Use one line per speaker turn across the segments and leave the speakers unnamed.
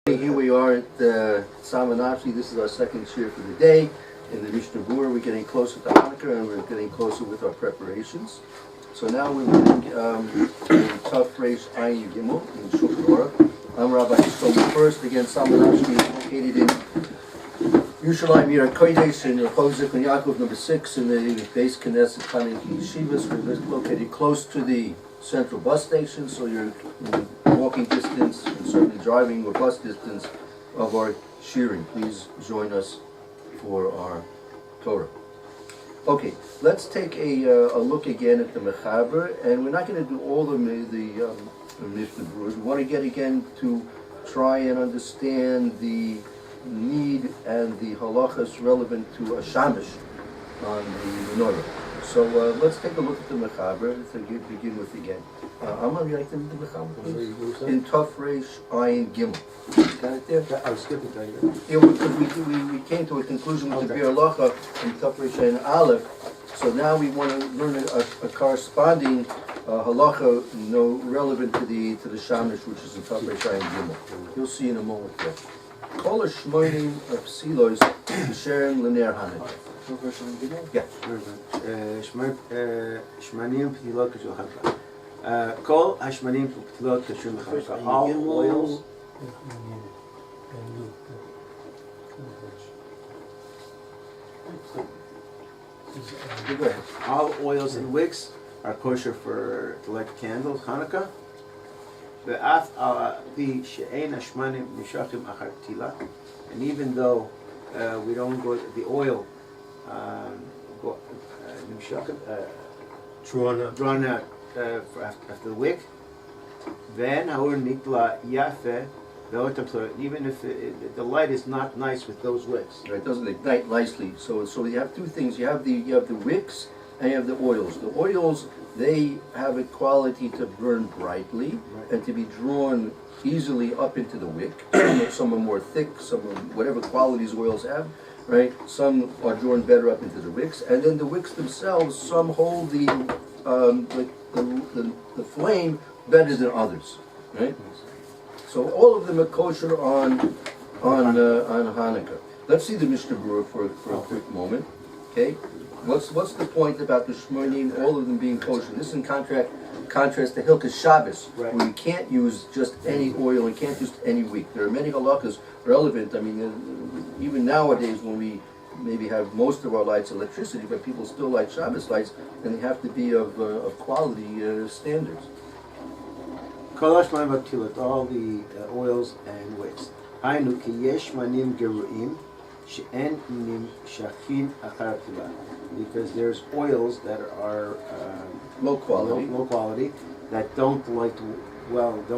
Here we are at Samanapsi. This is our second shir for the day. In the Mishna. We're getting closer to Chanukah and we're getting closer with our preparations. So now we're getting Tough Reish Ayin Gimel in Shulchan. I'm Rabbi Shlomo Furst. Again, Samanapsi is located in Yerushalayim Yir HaKodesh in Chozik and Yaakov number 6 in the base Knesset Tanin Yeshivas. We're located close to the central bus station, so you're walking distance and certainly driving or bus distance of our shearing. Please join us for our Torah. Okay, let's take a look again at the Mechaber, and we're not going to do all the Mishna Berura. We want to get again to try and understand the need and the halachas relevant to a shamish on the menorah. So let's take a look at the Mechaber to begin with again. I'm going to write them in the Mechaber, please. In Tough Reish Ayin Gimel. Got it there?
I was skipping right
here. Yeah, because we came to a conclusion with the Berura in Tough Reish Ayin Aleph. So now we want to learn a corresponding halacha, relevant to the shamish, which is in Tough Reish Ayin Gimel. You'll see in a moment there. Kol hashmonim psilos b'sherem l'ner Hanukkah. Yeah.
שמנים פתילות קשור לחנוכה. כל השמנים פתילות קשור לחנוכה. All oils. All oils and wicks are kosher for to light candles, Chanukah. ואף על פי שאין השמנים נמשכים אחר פתילה. And even though we don't go the oil drawn out after the wick. Then, even if the light is not nice with those wicks,
right, it doesn't ignite nicely. So you have two things. You have the wicks and you have the oils. The oils, they have a quality to burn brightly, right, and to be drawn easily up into the wick. Some are more thick. Some are whatever qualities oils have. Right, some are drawn better up into the wicks, and then the wicks themselves, some hold the flame better than others. Right, so all of them are kosher on Hanukkah. Let's see the Mishna Berura for a quick moment. Okay, what's the point about the shmonim? All of them being kosher. This is in contrast to Hilchos Shabbos, right, where you can't use just any oil and can't use any wick. There are many halachas relevant. I mean, even nowadays when we maybe have most of our lights electricity, but people still light Shabbos lights, and they have to be of quality standards.
All the oils and wicks. Because there's oils that are
low
quality that don't light well, with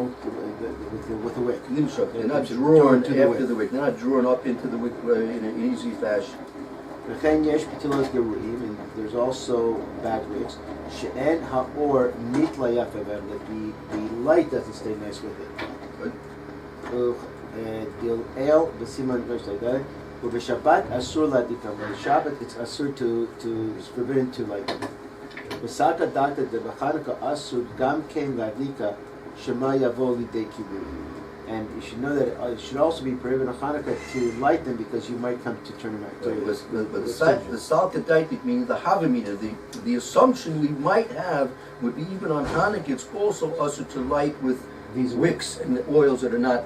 the wick.
They're not drawn after the wick. They're not drawn up into the wick in an easy fashion.
And there's also bad wicks. That the light doesn't stay nice with it. With the Shabbat, asur ladikam. On the Shabbat, it's asur it's forbidden to light. V'saka data de b'Chanukah asur gam kein ladika shema yavo lidei kibur. And you should know that it should also be prohibited on Chanukah to light them because you might come to turn them out.
Right, but the salka daitik, meaning the havamina, the assumption we might have would be even on Hanukkah, it's also asur to light with these wicks and the oils that are not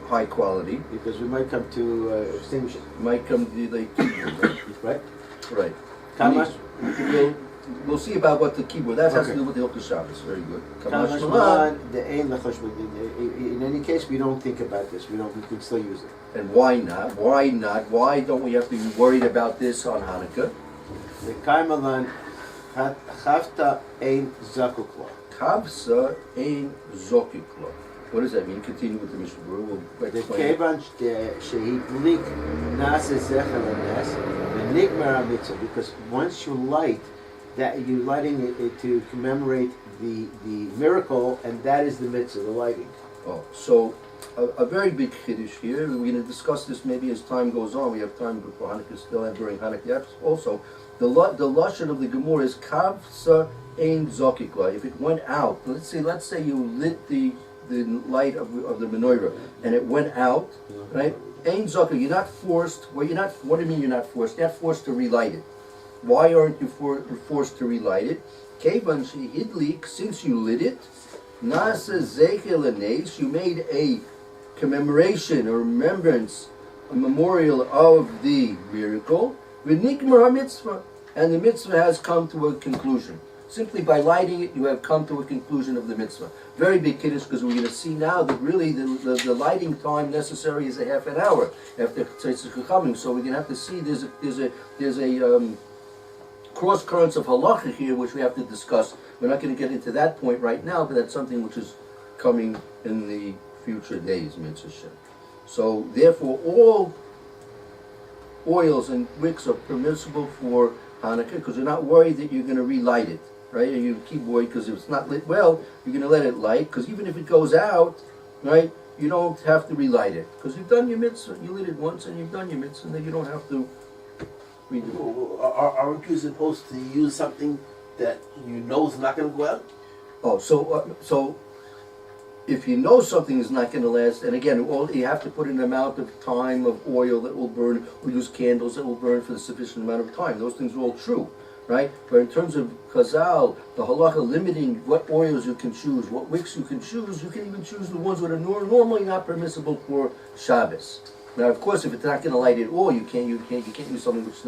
high quality,
because we might come to extinguish it.
Might come to the
right?
Right.
Kamash.
We'll see about what the keyboard. That has to do with the Hilchos Shabbos. Very good.
In any case, we don't think about this. We can still use it.
And why not? Why not? Why don't we have to be worried about this on Hanukkah?
The Kaimalan Chavta ein zakukla.
Kavsa ein zokikla. What does that mean? Continue with the Mishna Berura. We'll explain.
Because once you light, that you're lighting it to commemorate the miracle, and that is the mitzvah, the lighting.
Oh, so a very big chiddush here. We're going to discuss this maybe as time goes on. We have time before Hanukkah still and during Hanukkah also. The lashon of the Gemara is kavsa ein zokikla. If it went out, let's say you lit the the light of the menorah, and it went out, right? Ein zaka, you're not forced. Well, you're not. What do you mean you're not forced? You're not forced to relight it. Why aren't you forced to relight it? Kevan shehidlik, since you lit it, nasa zekel anes, you made a commemoration, a remembrance, a memorial of the miracle. V'nikmar mitzvah, and the mitzvah has come to a conclusion. Simply by lighting it, you have come to a conclusion of the mitzvah. Very big kiddush, because we're going to see now that really the lighting time necessary is a half an hour after Tzeitzis Chachamim. So we're going to have to see there's a cross currents of halacha here which we have to discuss. We're not going to get into that point right now, but that's something which is coming in the future days, mitzvah Shem. So therefore, all oils and wicks are permissible for Hanukkah because you're not worried that you're going to relight it, right? And you keep worried because if it's not lit well, you're going to let it light, because even if it goes out, right, you don't have to relight it because you've done your mitzvah. You lit it once and you've done your mitzvah, and then you don't have to redo it.
Aren't you supposed to use something that you know is not going to go out?
Oh, so if you know something is not going to last, and again, you have to put an amount of time of oil that will burn, or use candles that will burn for the sufficient amount of time. Those things are all true, right? But in terms of Chazal, the halacha limiting what oils you can choose, what wicks you can choose, you can even choose the ones that are normally not permissible for Shabbos. Now, of course, if it's not going to light at all, you can't use something which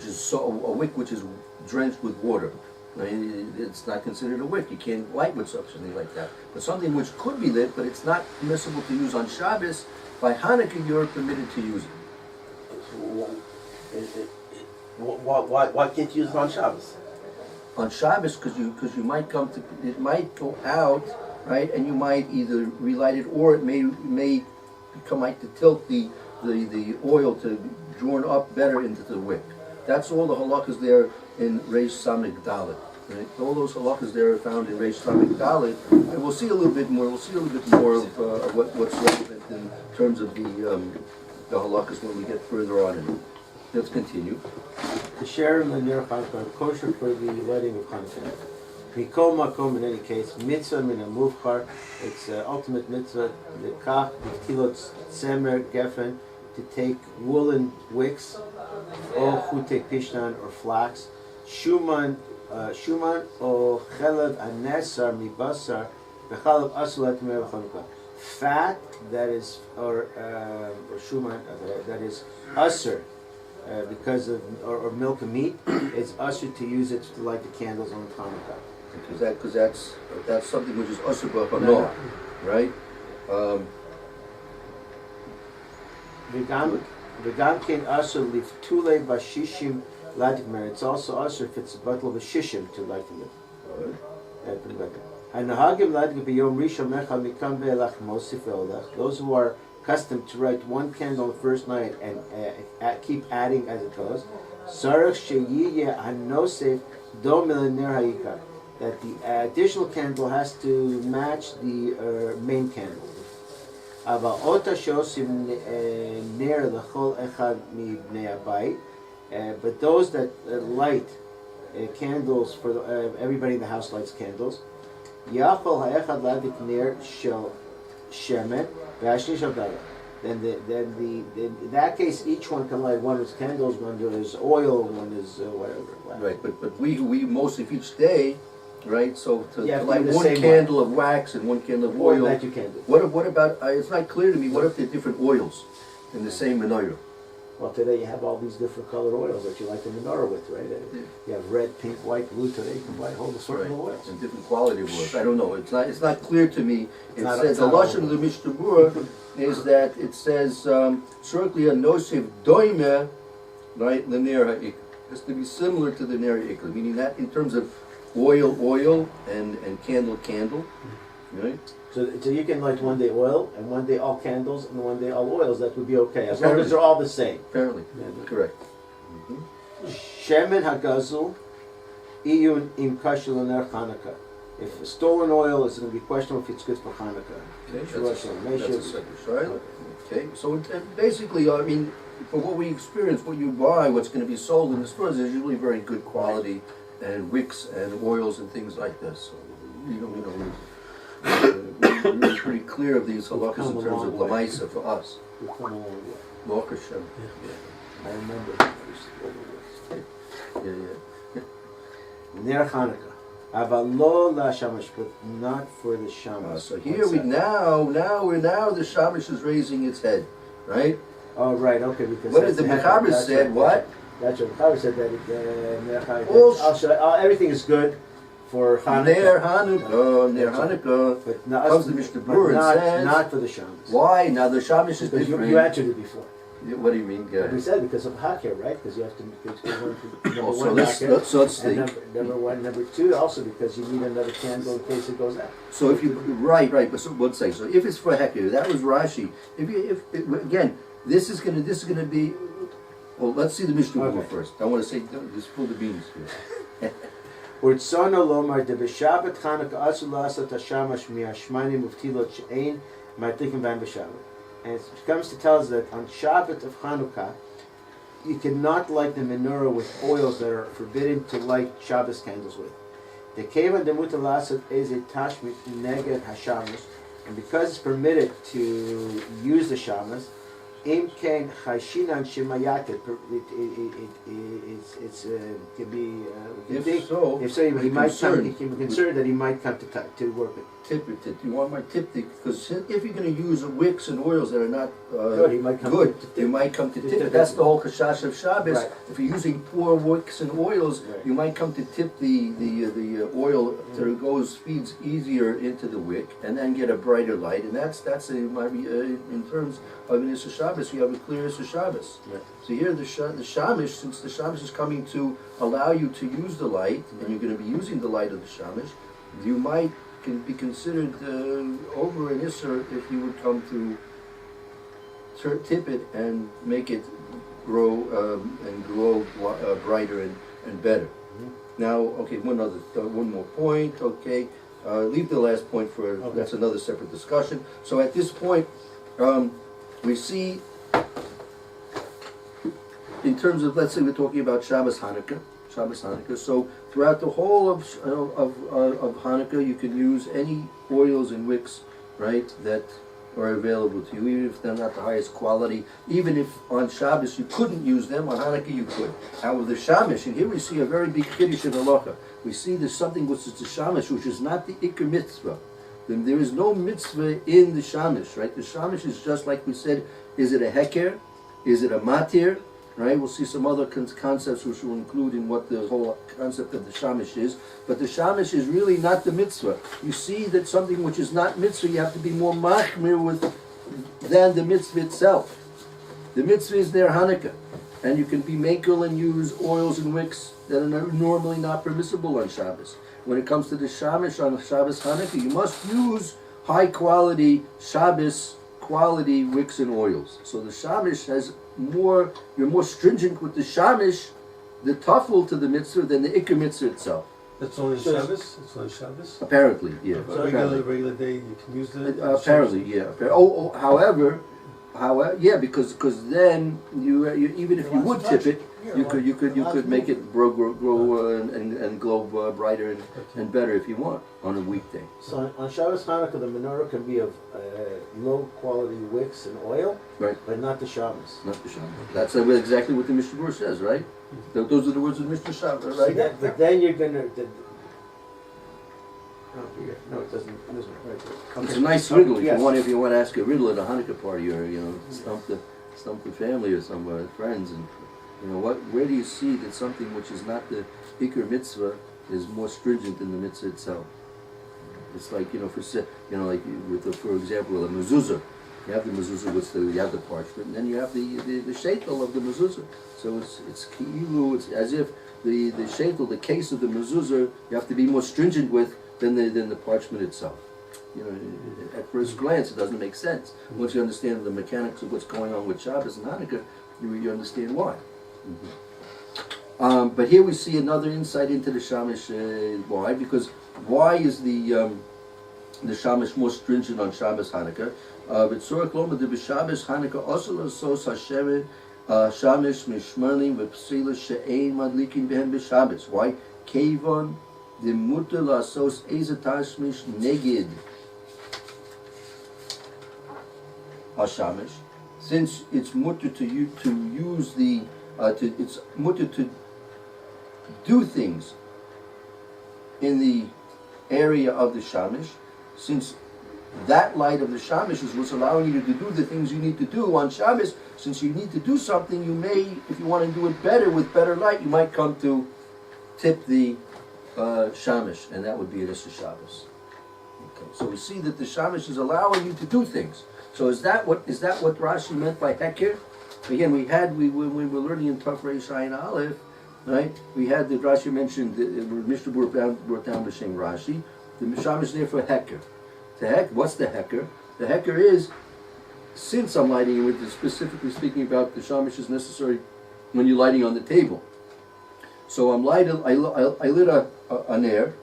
is a wick which is drenched with water. I mean, it's not considered a wick. You can't light with something like that. But something which could be lit, but it's not permissible to use on Shabbos, by Hanukkah you're permitted to use it.
Why can't you use it on Shabbos?
On Shabbos, because you might it might go out, right, and you might either relight it, or it may to tilt the oil to be drawn up better into the wick. That's all the halachas there in Reish Samik Dalet. Right? All those halachas there are found in Reish Samik Dalet, and we'll see a little bit more. We'll see a little bit more of what's relevant in terms of the halachas when we get further on in it. Let's continue.
The share in the Ner Chanukah are kosher for the lighting of Chanukah. Mikol makom, in any case, mitzvah min muvchar. It's ultimate mitzvah. The kach, the tilot, tzemer, gefen, to take woolen wicks, or chute pishnan, or flax, shuman, or chelev anesar mibasar, bechalav asulat mer Chanukah. Fat, that is, or shuman, that is usher, because of, or milk and meat, it's usher to use it to light the candles on Chanukah.
Because that's something which is usher b'hanor, right?
V'gam ken asur liftule b'shishim ladikmer. It's also asur if it's a bottle of a shishim to light it. Hanahagim ladik b'yom rishon mecha mikam ve'elach mosif ve'olach. Those who are accustomed to light one candle the first night and keep adding as it goes. Sarach sheyiyeh hanosef do milaner hayikar. That the additional candle has to match the main candle. But those that light candles for everybody in the house lights candles. Then in that case, each one can light one is candles, one is oil, one is whatever.
Right, but we mostly each day. Right, so to light one candle of wax and one candle of oil.
That you can do.
What about? It's not clear to me. What if they're different oils in the same menorah?
Well, today you have all these different colored oils that you light the menorah with, right?
Yeah.
You have red, pink, white, blue. Today you can buy a whole assortment of oils.
And different quality of oils. I don't know. It's not clear to me. It says the lashon of the Mishnah Berura is that it says certainly a nosef doime, right? L'ner ha'ikr has to be similar to the ner ha'ikr, meaning that in terms of oil, and candle, right?
So you can light one day oil, and one day all candles, and one day all oils. That would be okay, as long as they're all the same.
Apparently, correct.
Shemen hagazul, iyun im kashel ner Chanukah. If stolen oil is going to be questionable if it's good for Chanukah.
Okay, that's a second, right? Okay, so basically, I mean, for what we experience, what you buy, what's going to be sold in the stores is usually very good quality. And wicks and oils and things like this. So, we're pretty clear of these halachas
come
in
a
terms
long
of
way.
lamaisa for us.
We've come a long way.
Baruch Hashem.
I remember the first
Yeah, yeah.
Ner Chanukah. Avalo la shamash, but not for the shamash.
So here we now the shamash is raising its head, right?
Oh, right, okay, because
What did the
that's
Mechaber
that's
said? What?
That's what Mechaber said, that Ner Chanukah.
Well,
Everything is good for Chanukah.
Ner Hanukkah.
But not,
Comes the Mishna Berura and says,
not for the shamash.
why? Now the shamash is
Because
different.
you answered it before.
What do you mean,
We
guys?
said because of Hakir, right? Because you have to number
So
one
let's
Hakir,
think.
and number one, number two, also because you need another candle in case it goes out.
So if you right, but so one second. So if it's for Heker, that was Rashi. Again, this is gonna be. Well, let's see the Mishnah
Okay.
first. I want to say just pull the beans here.
Urtsona lomar de b'Shabbat Chanukah asu la'asat hashamash mi'ashmani muftilot she'ein ma'atikim b'an b'Shabbat. And it comes to tell us that on Shabbat of Chanukah, you cannot light the menorah with oils that are forbidden to light Shabbos candles with. The keva demuta la'asat is a tashmit neged hashamash, and because it's permitted to use the shamas, im ken chayshinan shemayatet, it's can be
If so,
if so, he
be
might come.
concerned.
He can be concerned that he might come to work it.
Tip it. You want my tip? Because if you're going to use wicks and oils that are not
Good, he might come
good,
to
you might come to
to
tip
tip
it. That's
it.
the whole kashash of Shabbos.
Right.
If you're using poor wicks and oils,
Right.
you might come to tip the oil so it feeds easier into the wick, and then get a brighter light. And that's in terms of an Issa Shabbos, you have a clear Issa Shabbos.
Right.
So here the Shamish, since the Shamish is coming to allow you to use the light, and you're going to be using the light of the Shamish, you can be considered over an Isser if you would come to tip it and make it grow and glow brighter and better. Now, okay, one more point. Okay, leave the last point for that's another separate discussion. So at this point, we see in terms of, let's say we're talking about Shabbos Hanukkah. So throughout the whole of Hanukkah, you can use any oils and wicks, right, that are available to you, even if they're not the highest quality. Even if on Shabbos you couldn't use them, on Hanukkah you could. However, the Shamish, and here we see a very big Kiddush in halacha. We see there's something which is the Shamish, which is not the Iker mitzvah. Then there is no mitzvah in the Shamish, right? The Shamish is just like we said, is it a Heker? Is it a Matir? Right, we'll see some other concepts which will include in what the whole concept of the shamish is. But the shamish is really not the mitzvah. You see that something which is not mitzvah, you have to be more machmir with than the mitzvah itself. The mitzvah is their Hanukkah, and you can be makel and use oils and wicks that are normally not permissible on Shabbos. When it comes to the shamish on Shabbos Hanukkah, you must use high quality Shabbos quality wicks and oils. So the shamish has you're more stringent with the shamish, the tafel to the mitzvah, than the ikar mitzvah itself.
That's only Shabbos? It's only Shabbos?
Apparently, yeah.
So regular day you can use the...
Apparently, yeah. However, yeah, because then you even if you would tip it, you could make it grow and glow brighter and better if you want on a weekday.
So on Shabbos Hanukkah, the menorah can be of low quality wicks and oil,
Right.
but not the Shabbos.
Not the Shabbos. That's exactly what the Mishnah Berura says, right? Those are the words of Mishnah Shabbos, right?
But then you're gonna. No, it doesn't. Right. Okay.
It's a nice riddle
Yes.
if you want to ask a riddle at a Hanukkah party, or stump the family or some friends, and where do you see that something which is not the Iker mitzvah is more stringent than the mitzvah itself? It's like for example, a mezuzah. You have the mezuzah, you have the parchment, and then you have the sheitel of the mezuzah. So it's ki'ilu. It's as if the sheitel, the case of the mezuzah, you have to be more stringent with than the parchment itself. At first glance, it doesn't make sense. Once you understand the mechanics of what's going on with Shabbos and Hanukkah, you understand why. But here we see another insight into the shamish. Why? Because why is the shamish more stringent on Shabbos Hanukkah? B'tzorach lomad de b'Shabbos Hanukkah also l'sos hashevet shamish mishmanim v'psila she'ein madlikin behem b'Shabbos. Why? Kevon the mutter l'sos eza tashmish neged hashamish, since it's mutter to use the it's mutter to do things in the area of the shamish, since that light of the shamish is what's allowing you to do the things you need to do on Shabbos. Since you need to do something, you may, if you want to do it better with better light, you might come to tip the shamish, and that would be an Issa Shabbos. Okay, so we see that the shamish is allowing you to do things. So is that what Rashi meant by heker? Again, when we were learning in Taf Reish Ayin Aleph, right? We had the Rashi mentioned, Mishna brought down B'Shem Rashi, the shamish there for heker. What's the heker? The heker is, since I'm lighting it with, specifically speaking about the shamish is necessary when you're lighting on the table. So I lit a nair,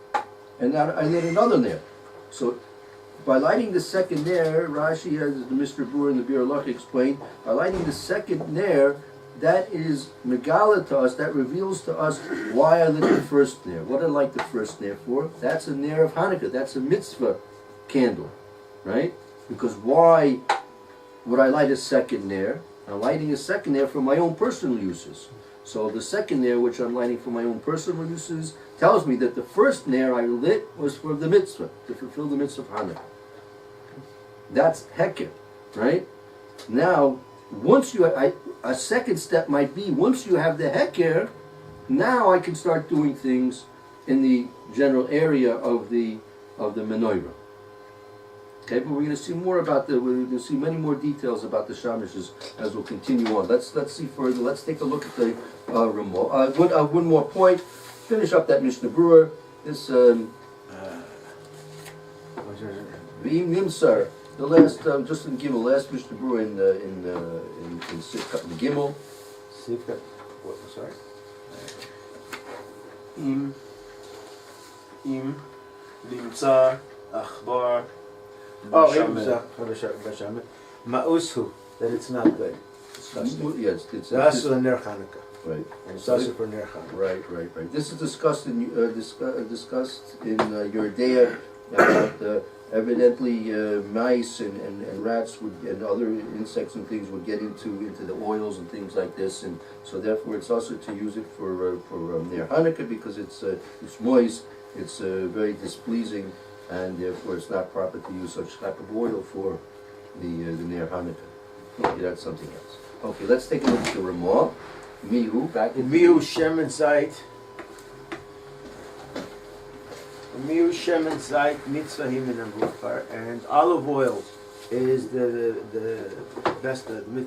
and now I lit another nair. So by lighting the second nair, Rashi, as the Mr. Berura and the Berura explained, by lighting the second nair, that is megala to us, that reveals to us why I lit the first nair. What did I light the first nair for? That's a nair of Hanukkah, that's a mitzvah candle, right? Because why would I light a second nair? I'm lighting a second nair for my own personal uses. So the second nair, which I'm lighting for my own personal uses, tells me that the first nair I lit was for the mitzvah, to fulfill the mitzvah of Hanukkah. That's heker, right? Now, a second step might be, once you have the heker, now I can start doing things in the general area of the menorah. Okay, but we're going to see more about we're going to see many more details about the shamishes as we'll continue on. Let's see further. Let's take a look at the Ramah. One more point. Finish up that Mishnah Berura. This V'im Nimsar. The last just in Gimel, last Mishnah Berura in Sivkat and Gimel.
Sivkat. What? Sorry.
Im Nimtza Achbar.
Oh, Ma'ushu, that it's not good.
Yes, it's
Asu and Ner Chanukah.
right.
And it's also for Ner Chanukah.
Right. This is discussed in Yordea about evidently mice and rats and other insects and things would get into the oils and things like this, and so therefore it's also to use it for Ner Hanukkah because it's moist, it's very displeasing, and therefore it's not proper to use such type of oil for the Ner Hanukkah. Okay, that's something else. Okay, let's take a look at the Ramah. Mihu, back in
Mihu Shemen Zait. Mihu Shemen Zait Mitzvah Himin and Rufar, and olive oil is the best, the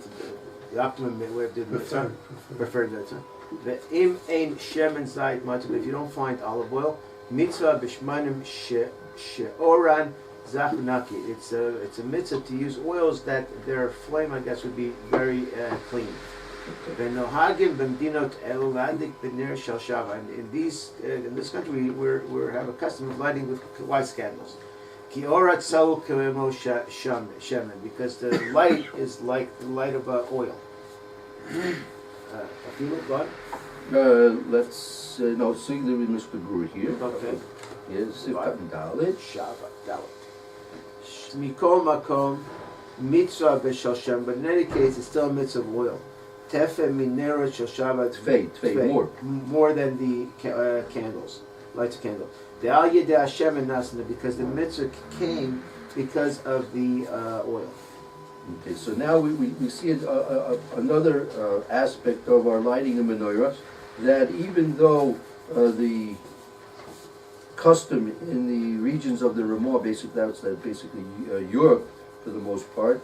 optimum way of doing mitzvah. Preferred mitzvah. The Im Ein Shemen Zait Mitzvah. If you don't find olive oil, Mitzvah Bishmanim She'oran Zachnaki. It's a mitzvah to use oils that their flame, I guess, would be very clean. V'nohagim b'mdinot eladik b'ner shel shava. And in this country, we have a custom of lighting with wax candles. Ki orat saul k'emo shemen, because the light is like the light of oil. God?
Let's see the Mishna Berura here.
Okay.
Yes, Sivkat and Dalet.
Shava Dalet. Mikol makom mitzvah b'shel shem, but in any case, it's still a mitzvah of oil. Tefe minera shel Shabbat.
Tfei,
more than the candles, lights of candle. The al yedei Hashem and nasna, because the mitzvah came because of the oil.
Okay, so now we see another aspect of our lighting of menorah, that even though the custom in the regions of the Ramah, basically Europe for the most part,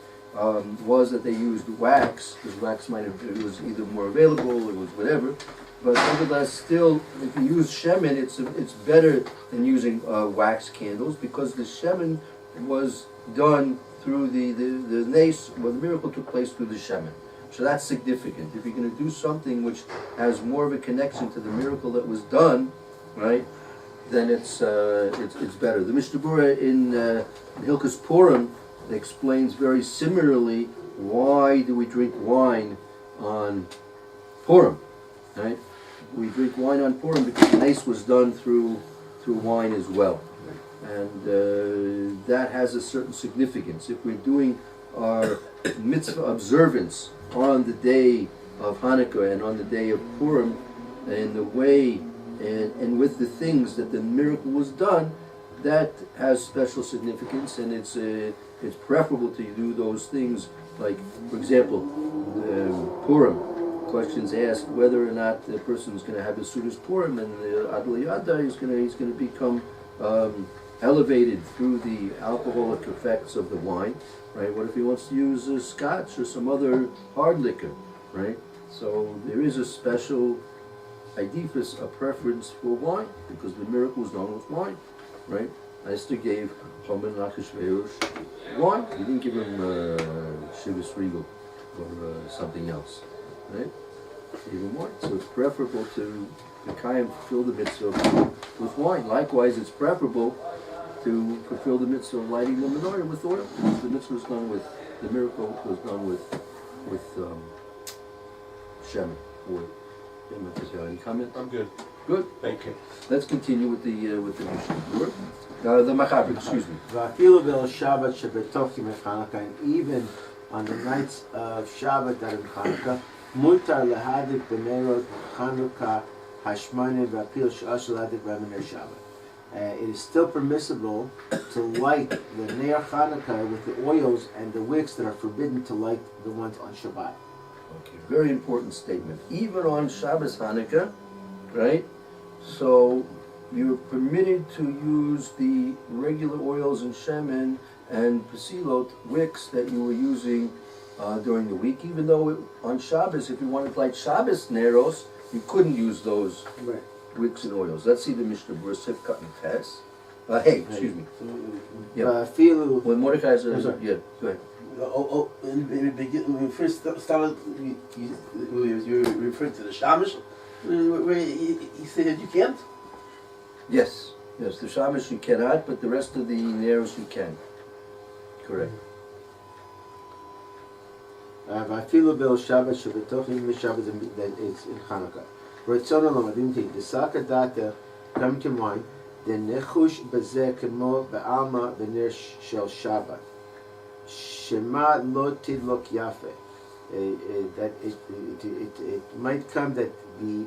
was that they used wax, because wax it was either more available, it was whatever, but nevertheless still, if you use shemen, it's better than using wax candles, because the shemen was done through the nace, well, the miracle took place through the shemen. So that's significant. If you're going to do something which has more of a connection to the miracle that was done, right, then it's better. The Mishnah Berura in Hilchos Purim explains very similarly why do we drink wine on Purim, right? We drink wine on Purim because the nace was done through wine as well. And that has a certain significance. If we're doing our mitzvah observance on the day of Hanukkah and on the day of Purim, and the way and with the things that the miracle was done, that has special significance, and it's preferable to do those things. Like, for example, Purim. Questions asked whether or not the person is going to have a Sudas Purim, and the Adal Yada is going to become elevated through the alcoholic effects of the wine, right? What if he wants to use scotch or some other hard liquor, right? So there is a special idifus, a preference for wine, because the miracle was done with wine, right? Esther gave Haman Achashverosh wine. He didn't give him Shivas Regal or something else, right? He gave him wine. So it's preferable to Kayim fulfill the mitzvah with wine. Likewise, it's preferable to fulfill the mitzvah of lighting the menorah with oil, because the mitzvah was done with, the miracle was done with Shem. Any comment?
I'm good.
Good.
Thank you.
Let's continue with the Mishna. The Machaber, excuse me.
Va'afilu b'el Shabbat shebetochim Chanukah, and even on the nights of Shabbat that in Chanukah, mutar lehadik b'nerot Chanukah hashmanim va'apil she'ashel hadik b'amener Shabbat. It is still permissible to light the Ner Chanukah with the oils and the wicks that are forbidden to light the ones on Shabbat.
Okay, very important statement. Even on Shabbos Hanukkah, right? So you're permitted to use the regular oils and shemen and pasilot wicks that you were using during the week, even though on Shabbos, if you wanted to light Shabbos neros, you couldn't use those
Right.
wicks and oils. Let's see the Mishnah Berura Sivkat and Tess. Hey, excuse me. Yeah.
Va'afilu
When Mordechai says,
I'm sorry.
yeah, go ahead.
In the beginning, when we first started, you referred to the Shamish, where he said you can't?
Yes, yes, the Shamash you cannot, but the rest of the Neros you can. Correct.
Va'afilu b'el Shabbat shebetochim v'Shabbat, that it's in Chanukah. Ratzon ha'lomadim ti desaka data come to mind the nechush b'zeh kemo ba'alma b'ner shel Shabbat. Shema lo tidlok yafe. That it might come that the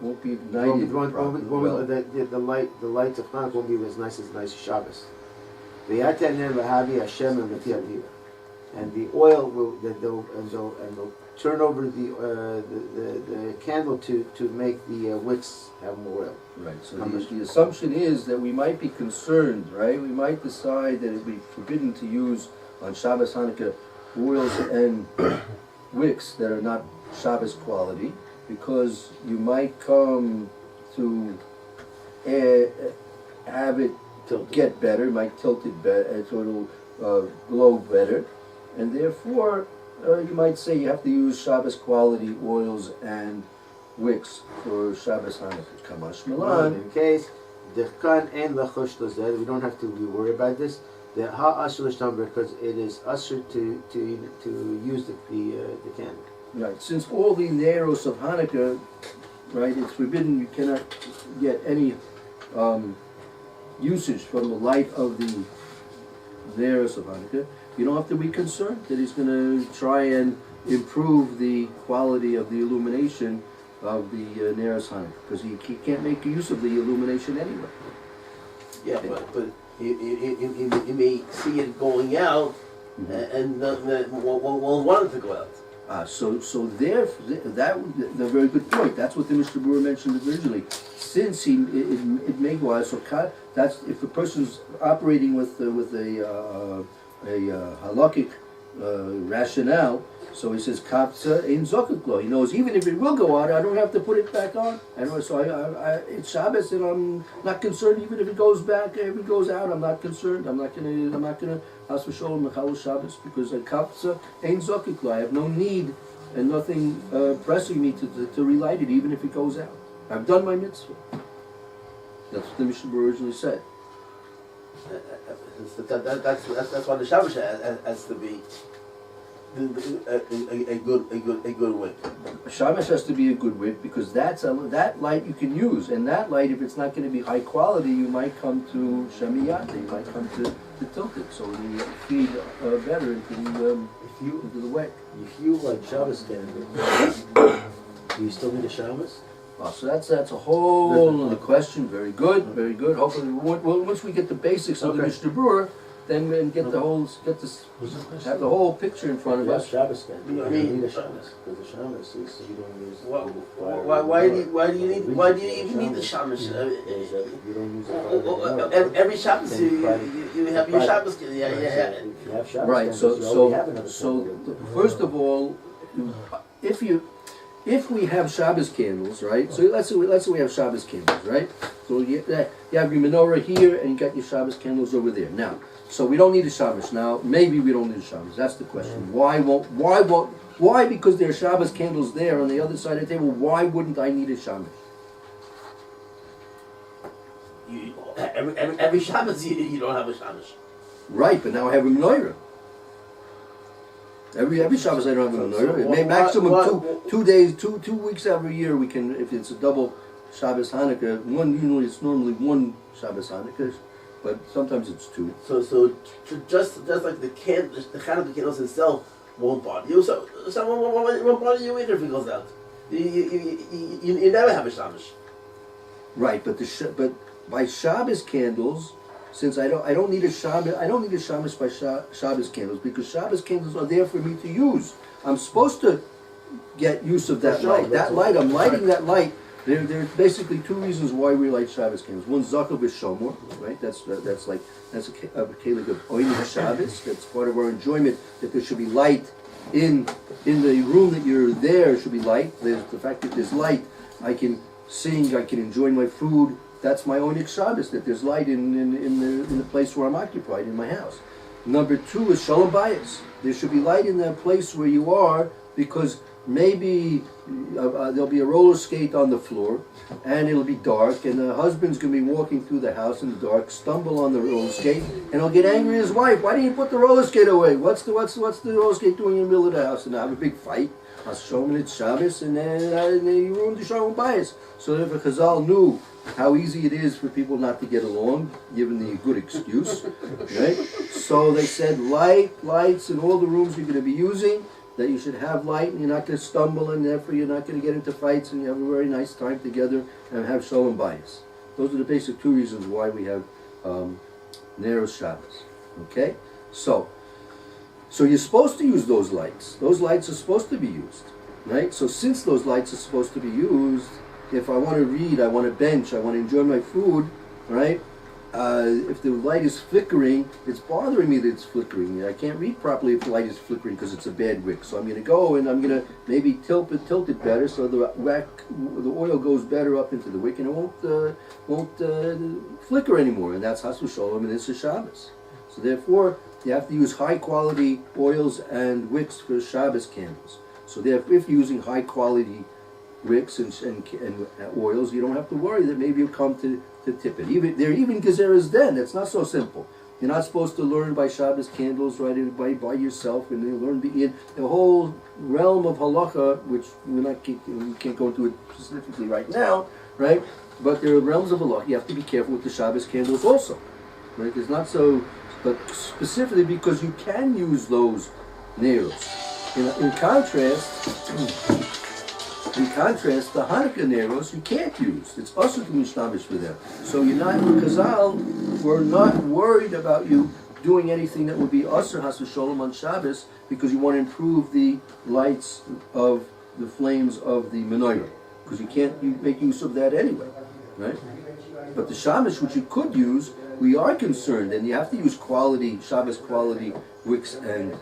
Won't be ignited properly.
the lights of Hanukkah won't be as nice as Shabbos. V'yata ner v'havi Hashem v'ti aviva, and the oil will they'll turn over the candle to make the wicks have more oil.
Right, so the assumption is that we might be concerned, right? We might decide that it would be forbidden to use on Shabbos Hanukkah oils and wicks that are not Shabbos quality, because you might come to have it get better, might tilt it better, so it'll glow better, and therefore you might say you have to use Shabbos quality oils and wicks for Shabbos Hanukkah. Kamash Milan.
In case dechkan and lachosh lozed, we don't have to be worried about this. The ha'asur l'shtam, because it is usher to use the candle.
Right, since all the Neros of Hanukkah, right, it's forbidden, you cannot get any usage from the light of the Neros of Hanukkah. You don't have to be concerned that he's going to try and improve the quality of the illumination of the Neros Hanukkah, because he can't make use of the illumination anyway.
Yeah, but you may see it going out, and won't want it to go out.
So there, the very good point. That's what the Mishnah Berura mentioned originally. Since it may go out, so that's if the person's operating with a halakhic rationale. So he says kapsa in zokuklo. He knows even if it will go out, I don't have to put it back on. And so it's Shabbos, and I'm not concerned even if it goes back, if it goes out. I'm not concerned. I'm not gonna ask for shalom mechalul Shabbos, because kapsa in zokuklo. I have no need and nothing pressing me to relight it, even if it goes out. I've done my mitzvah. That's what the Mishnah originally said.
That's why the Shabbos has to be. a good wick.
Shamash has to be a good wick because that light you can use, and that light, if it's not going to be high quality, you might come to Shemiyata, you might come to tilt it, so you feed better into the wick.
If you like Shabbos candle, do you still need a Shabbos?
So that's a whole other question. Very good, very good. Hopefully, once we get the basics of the
Okay.
Mishnah Berura, then we can have the whole picture in front of
Yeah,
us.
Shabbos candle.
You know
You
what I mean?
need a Shabbos, because the Shabbos is, you don't use.
Why do you even need the Shabbos?
You don't use it.
Every Shabbos you have your Shabbos. Yeah.
If you have Shabbos
Right.
candles, you already have another
So
candle.
first of all, if we have Shabbos candles, right? So let's say we have Shabbos candles, right? So you have your menorah here, and you got your Shabbos candles over there. Now, so we don't need a Shabbos. Now, maybe we don't need a Shabbos. That's the question. Why? Because there are Shabbos candles there on the other side of the table. Why wouldn't I need a Shabbos?
Every Shabbos you don't have a Shabbos.
Right, but now I have a menorah. Every Shabbos I don't have a menorah.
why-
Maximum
why-
2 days, 2 weeks every year we can, if it's a double Shabbos Hanukkah. It's normally one Shabbos Hanukkah, but sometimes it's 2.
So just like the Chanukah candles itself won't bother you. So someone won't bother you either if it goes out. You never have a Shabbos.
Right, but but by Shabbos candles, since I don't need a Shabbos by Shabbos candles, because Shabbos candles are there for me to use. I'm supposed to get use of that
For sure,
light.
that's
That
what-
light, I'm lighting that light. There are basically 2 reasons why we light Shabbos candles. One, Zakal b'Shomor, right? That's a kelig of Oini Shabbos. That's part of our enjoyment, that there should be light in the room that you're there. Should be light. There's the fact that there's light. I can sing. I can enjoy my food. That's my Onik Shabbos, that there's light in the place where I'm occupied, in my house. Number 2 is Shalom Bayis. There should be light in the place where you are, because maybe there'll be a roller skate on the floor, and it'll be dark, and the husband's going to be walking through the house in the dark, stumble on the roller skate, and he'll get angry at his wife. Why didn't you put the roller skate away? What's the roller skate doing in the middle of the house? And have a big fight. I'll show him it's Shabbos, and then you ruined the Shalom Bayis. So if a Chazal knew how easy it is for people not to get along, given the good excuse, right? So they said lights in all the rooms you're going to be using, that you should have light, and you're not going to stumble, and therefore you're not going to get into fights, and you have a very nice time together and have Shalom Bayis. Those are the basic 2 reasons why we have Ner Shabbos. Okay? So you're supposed to use those lights. Those lights are supposed to be used, right? So since those lights are supposed to be used, if I want to read, I want to bench, I want to enjoy my food, right? If the light is flickering, it's bothering me that it's flickering. I can't read properly if the light is flickering because it's a bad wick. So I'm going to go and I'm going to maybe tilt it better so the oil goes better up into the wick and it won't flicker anymore. And that's Hasu Shalom and it's a Shabbos. So therefore, you have to use high quality oils and wicks for Shabbos candles. So therefore, if you're using high quality wicks and oils, you don't have to worry that maybe you'll come to tip it. Even gezeres then, it's not so simple. You're not supposed to learn by Shabbos candles right by yourself, and you learn the whole realm of halacha, which we can't go into it specifically right now, right? But there are realms of halacha. You have to be careful with the Shabbos candles also, right? It's not so, but specifically because you can use those neros. In contrast, the Hanukkah neros you can't use. It's also to mishnamish for them. So you're not, Chazal, we're not worried about you doing anything that would be Asr Hasu Sholem on Shabbos, because you want to improve the lights of the flames of the menorah, because you make use of that anyway, right? But the Shamash, which you could use, we are concerned, and you have to use Shabbos quality wicks and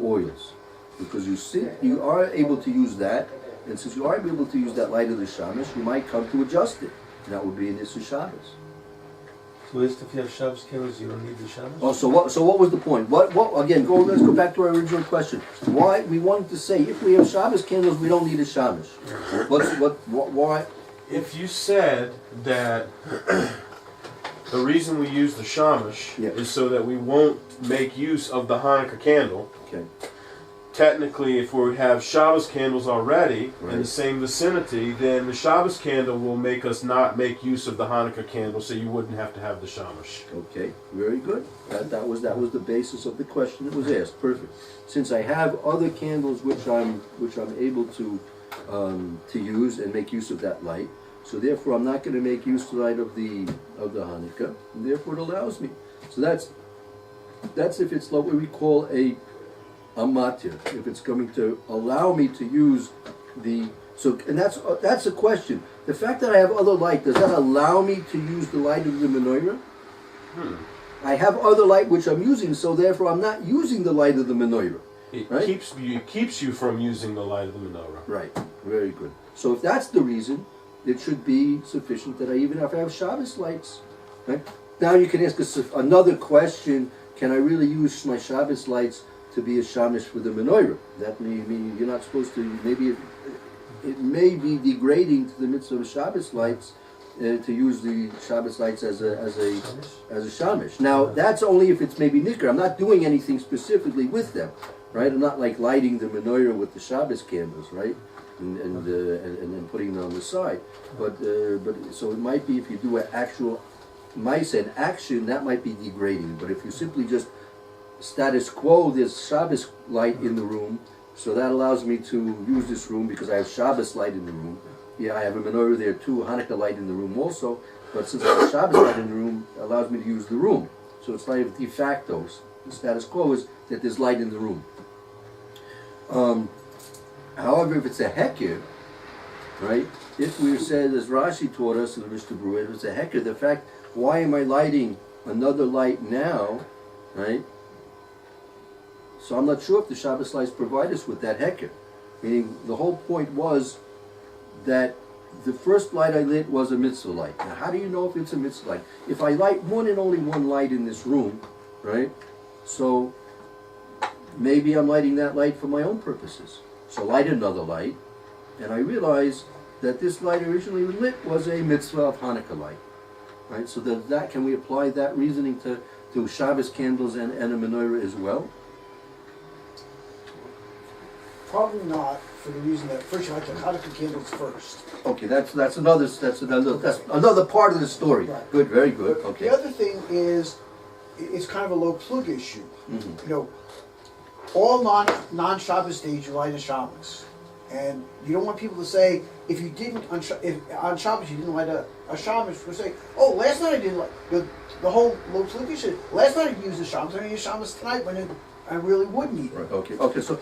oils. Because you are able to use that, and since you are able to use that light of the Shamash, you might come to adjust it, and that would be in this Shabbos.
So if you have Shabbos candles, you don't need the Shabbos?
Oh, so what was the point? Let's go back to our original question. Why we wanted to say if we have Shabbos candles, we don't need a Shamash. Why?
If you said that The reason we use the shamash
Yeah.
is so that we won't make use of the Hanukkah candle.
Okay.
Technically, if we have Shabbos candles already in
Right.
the same vicinity, then the Shabbos candle will make us not make use of the Hanukkah candle, so you wouldn't have to have the shamash.
Okay, very good. That was the basis of the question that was asked. Perfect. Since I have other candles which I'm able to use and make use of that light, so therefore I'm not going to make use of the light of the Hanukkah, and therefore it allows me. So that's if it's what we call a matir, if it's going to allow me to use the and that's a question. The fact that I have other light, does that allow me to use the light of the menorah? I have other light which I'm using, so therefore I'm not using the light of the menorah.
It
Right.
keeps you from using the light of the menorah.
Right. Very good. So if that's the reason, it should be sufficient that I even if I have Shabbos lights. Right? Now you can ask us another question: can I really use my Shabbos lights to be a shamish for the menorah? That may mean you're not supposed to. Maybe it may be degrading to the mitzvah of Shabbos lights to use the Shabbos lights as a shamish. Now that's only if it's maybe nicker. I'm not doing anything specifically with them, right? I'm not like lighting the menorah with the Shabbos candles, right? And then putting them on the side. But so it might be if you do an actual mice and action, that might be degrading. But if you simply just status quo, there's Shabbos light in the room, so that allows me to use this room because I have Shabbos light in the room. Yeah, I have a menorah there too, Hanukkah light in the room also, but since I have Shabbos light in the room, it allows me to use the room. So it's like de facto. The status quo is that there's light in the room. However, if it's a heker, right, if we said, as Rashi taught us in the Mishna Berura, if it's a heker, the fact, why am I lighting another light now, right? So I'm not sure if the Shabbos lights provide us with that heker. Meaning, the whole point was that the first light I lit was a mitzvah light. Now, how do you know if it's a mitzvah light? If I light one and only one light in this room, right? So maybe I'm lighting that light for my own purposes. So light another light, and I realize that this light originally lit was a mitzvah of Hanukkah light, right? So that can we apply that reasoning to Shabbos candles and a menorah as well?
Probably not, for the reason that first you like the Chanukah candles first.
Okay, that's another part of the story.
Right.
Good, very good.
But
Okay.
the other thing is, it's kind of a low plug issue.
Mhm.
You know, all non-Shabbos days you light a Shabbos, and you don't want people to say if you didn't if on Shabbos you didn't light a Shabbos, we'll say, oh, last night I didn't light the whole low plug issue. Last night I used a Shabbos, I'm going to use Shabbos tonight when I really would need it.
Right. Okay. Okay.
So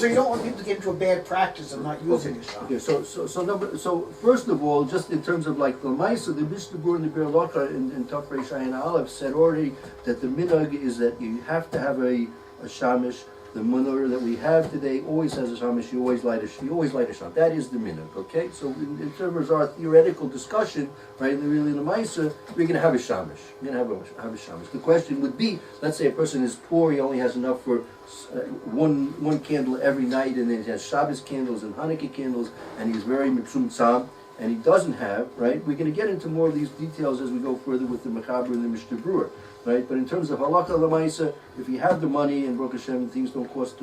you don't want people to get into a bad practice of not using a Shabbos.
Okay, so first of all, just in terms of like the Maisa, the Mishna Berura and the Berura in Tafrei Shayin Aleph said already that the minhag is that you have to have a shamish. The menorah that we have today always has a shamish. You always light a shamish. That is the minhag. Okay, so in terms of our theoretical discussion, right? Really, in the Maisa, we're going to have a shamish. We're going to have a shamish. The question would be, let's say a person is poor, he only has enough for one candle every night, and then he has Shabbos candles and Hanukkah candles, and he's very mitzumtzam, and he doesn't have, right? We're going to get into more of these details as we go further with the Mechaber and the Mishna Berura, right? But in terms of halakha l'maisa, if you have the money, and Baruch Hashem, things don't cost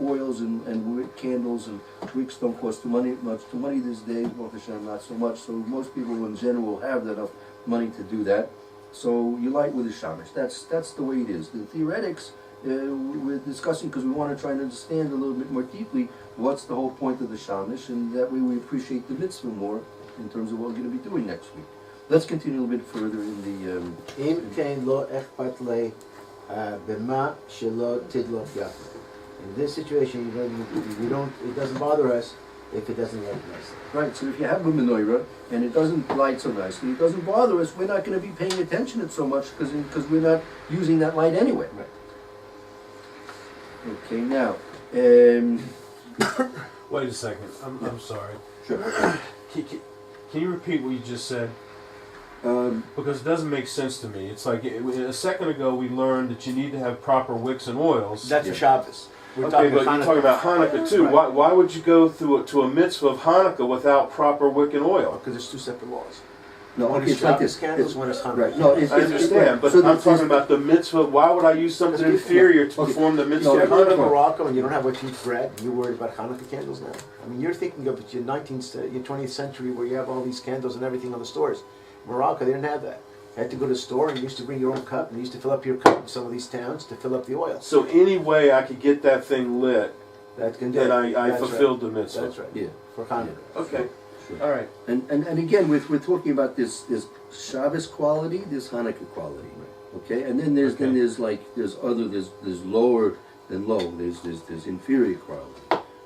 oils and candles and wicks don't cost much money these days, Baruch Hashem, not so much. So most people in general have enough money to do that. So you light with a shamish. That's the way it is. The theoretics we're discussing because we want to try and understand a little bit more deeply what's the whole point of the shamish, and that way we appreciate the mitzvah more in terms of what we're going to be doing next week. Let's continue a little bit further in the.
אם כן לא אכפת לי במה שלא תדלוק יפה. In this situation, it doesn't bother us if it doesn't light nicely.
Right, so if you have a menorah and it doesn't light so nicely, it doesn't bother us, we're not going to be paying attention to it so much because we're not using that light anyway.
Right.
Okay, now.
Wait a second. I'm sorry.
Sure.
Can you repeat what you just said? Because it doesn't make sense to me. It's like a second ago we learned that you need to have proper wicks and oils.
That's a Shabbos.
Okay, but you're talking about Hanukkah too.
Right.
Why would you go to a mitzvah of Hanukkah without proper wick and oil?
Because there's two separate laws.
No,
One
okay,
is
it's like
Shabbos
this.
candles,
It's-
one is Hanukkah.
Right, no, it's.
I understand, but
so
I'm
there's-
talking about the mitzvah. Why would I use something
That's-
inferior to
okay.
perform the
No,
mitzvah?
You're
of
going to
Hanukkah?
Morocco and you don't have what to eat bread. You're worried about Hanukkah candles now. I mean, you're thinking of your 19th, your 20th century where you have all these candles and everything on the stores. Morocco, they didn't have that. You had to go to the store and you used to bring your own cup and you used to fill up your cup in some of these towns to fill up the oil.
So any way I could get that thing lit,
That can do
then
it.
I
That's
fulfilled
right.
the mitzvah.
That's right.
Yeah.
For Hanukkah.
Okay.
Sure.
All right.
And again, we're talking about this Shabbos quality, this Hanukkah quality, okay? And then there's
Okay.
there's lower than low. There's inferior quality,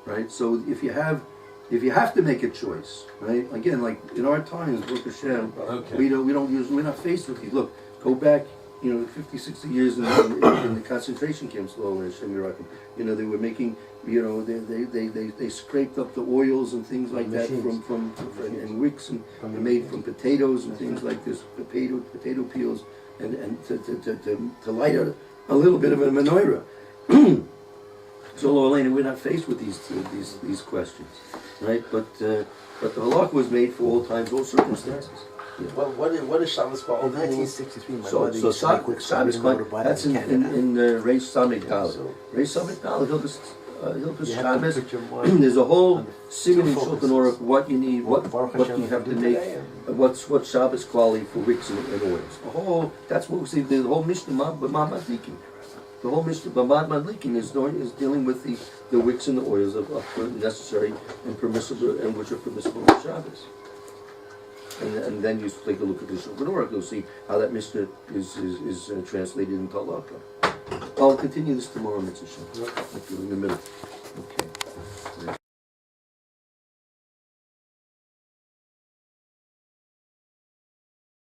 right? So if you have to make a choice, right? Again, like in our times, Baruch Hashem,
Okay.
we're not faced with these. Look, go back, 50, 60 years in the concentration camps, Lo Hashem Yirakim. They were making, they scraped up the oils and things like that
Machines.
from and wicks and they're made from potatoes and things like this, potato peels, and to light a little bit of a menorah. So, Elena, we're not faced with these questions, right? But the halakha was made for all times, all circumstances. Yeah.
What is Shabbos
In
called?
1963, my
So
mother used to make wicks.
Shabbos, that's in Reish Samech Dalet.
So-
Reish Samech Dalet, Hilchos
You have to
Shabbos.
put your mind
There's a whole
on
siman in
two
Shulchan Aruch, what you need, what
Baruch
you
Hashem
have to
do
make,
today,
what's Shabbos quality for wicks and oils. That's what we see. The whole Mishna B'mad Madlikin. The whole Mishna B'mad Madlikin is dealing with the wicks and the oils of necessary and permissible, and which are permissible for Shabbos. And then you take a look at the Shulchan Aruch, you'll see how that Mishnah is translated into halakha. I'll continue this tomorrow, Mitzvah Shem. In a minute. Okay.